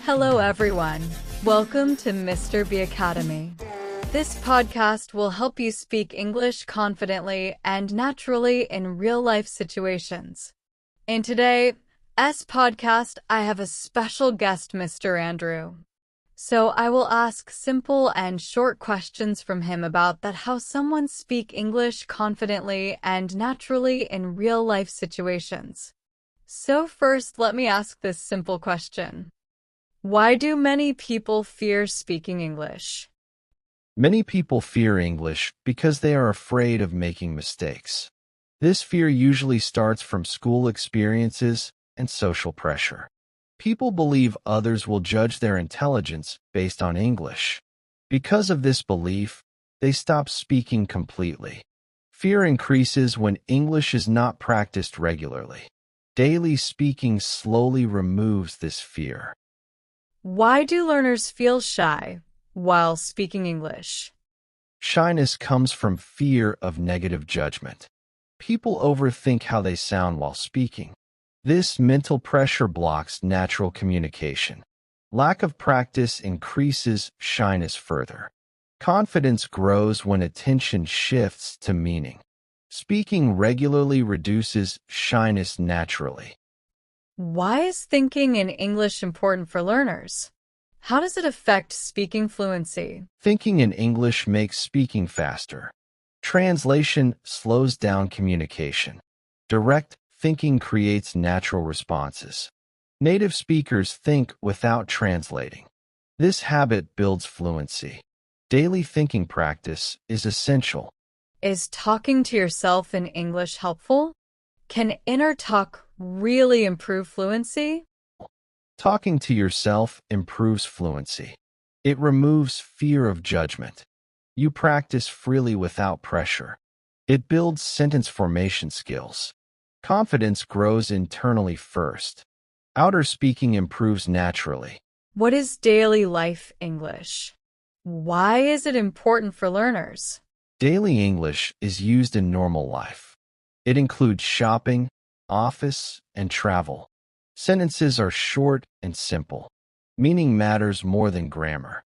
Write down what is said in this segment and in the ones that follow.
Hello, everyone. Welcome to Mr. B Academy. This podcast will help you speak English confidently and naturally in real-life situations. In today's podcast, I have a special guest, Mr. Andrew. So I will ask simple and short questions from him about how someone speak English confidently and naturally in real-life situations. So first, let me ask this simple question. Why do many people fear speaking English? Many people fear English because they are afraid of making mistakes. This fear usually starts from school experiences and social pressure. People believe others will judge their intelligence based on English. Because of this belief, they stop speaking completely. Fear increases when English is not practiced regularly. Daily speaking slowly removes this fear. Why do learners feel shy while speaking English? Shyness comes from fear of negative judgment. People overthink how they sound while speaking. This mental pressure blocks natural communication. Lack of practice increases shyness further. Confidence grows when attention shifts to meaning. Speaking regularly reduces shyness naturally. Why is thinking in English important for learners? How does it affect speaking fluency? Thinking in English makes speaking faster. Translation slows down communication. Direct thinking creates natural responses. Native speakers think without translating. This habit builds fluency. Daily thinking practice is essential. Is talking to yourself in English helpful? Can inner talk really improve fluency? Talking to yourself improves fluency. It removes fear of judgment. You practice freely without pressure. It builds sentence formation skills. Confidence grows internally first. Outer speaking improves naturally. What is daily life English? Why is it important for learners? Daily English is used in normal life. It includes shopping, office, and travel. Sentences are short and simple. Meaning matters more than grammar.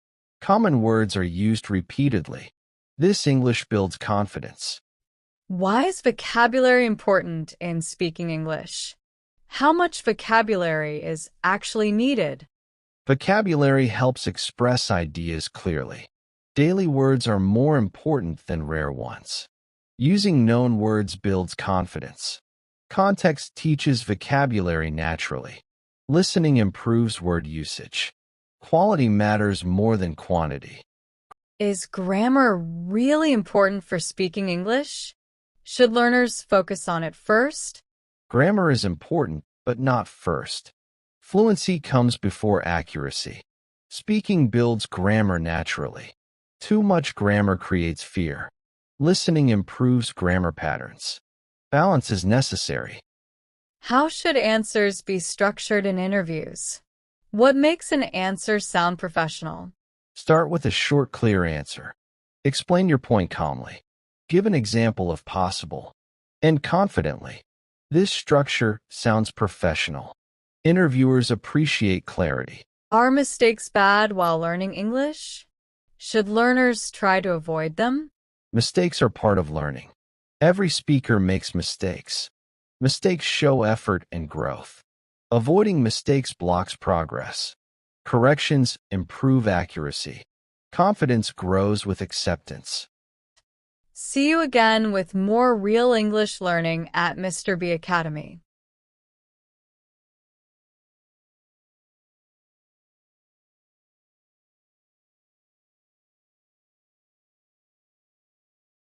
Common words are used repeatedly. This English builds confidence. Why is vocabulary important in speaking English? How much vocabulary is actually needed? Vocabulary helps express ideas clearly. Daily words are more important than rare ones. Using known words builds confidence. Context teaches vocabulary naturally. Listening improves word usage. Quality matters more than quantity. Is grammar really important for speaking English? Should learners focus on it first? Grammar is important, but not first. Fluency comes before accuracy. Speaking builds grammar naturally. Too much grammar creates fear. Listening improves grammar patterns. Balance is necessary. How should answers be structured in interviews? What makes an answer sound professional? Start with a short, clear answer. Explain your point calmly. Give an example if possible. End confidently. This structure sounds professional. Interviewers appreciate clarity. Are mistakes bad while learning English? Should learners try to avoid them? Mistakes are part of learning. Every speaker makes mistakes. Mistakes show effort and growth. Avoiding mistakes blocks progress. Corrections improve accuracy. Confidence grows with acceptance. See you again with more real English learning at Mr. B Academy.